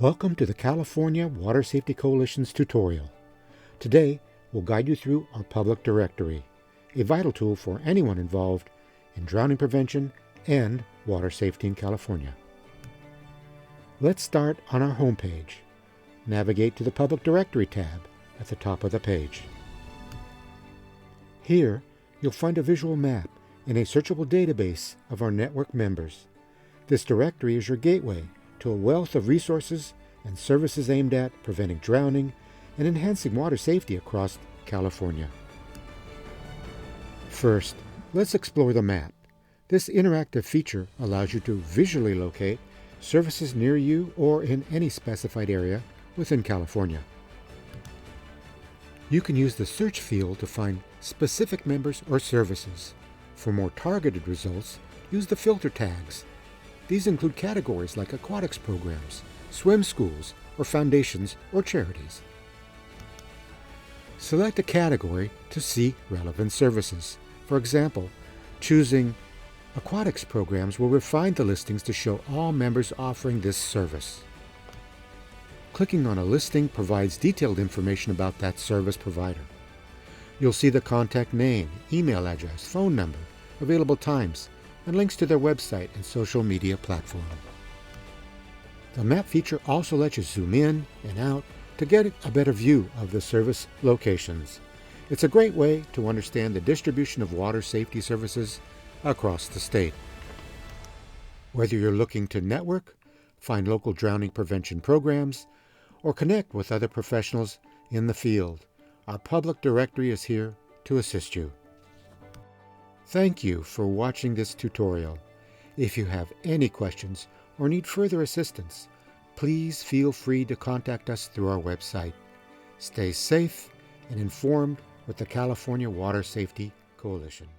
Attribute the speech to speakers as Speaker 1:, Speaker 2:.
Speaker 1: Welcome to the California Water Safety Coalition's tutorial. Today, we'll guide you through our public directory, a vital tool for anyone involved in drowning prevention and water safety in California. Let's start on our homepage. Navigate to the Public Directory tab at the top of the page. Here, you'll find a visual map and a searchable database of our network members. This directory is your gateway to a wealth of resources and services aimed at preventing drowning and enhancing water safety across California. First, let's explore the map. This interactive feature allows you to visually locate services near you or in any specified area within California. You can use the search field to find specific members or services. For more targeted results, use the filter tags. These include categories like aquatics programs, swim schools, or foundations or charities. Select a category to see relevant services. For example, choosing aquatics programs will refine the listings to show all members offering this service. Clicking on a listing provides detailed information about that service provider. You'll see the contact name, email address, phone number, available times, and links to their website and social media platform. The map feature also lets you zoom in and out to get a better view of the service locations. It's a great way to understand the distribution of water safety services across the state. Whether you're looking to network, find local drowning prevention programs, or connect with other professionals in the field, our public directory is here to assist you. Thank you for watching this tutorial. If you have any questions or need further assistance, please feel free to contact us through our website. Stay safe and informed with the California Water Safety Coalition.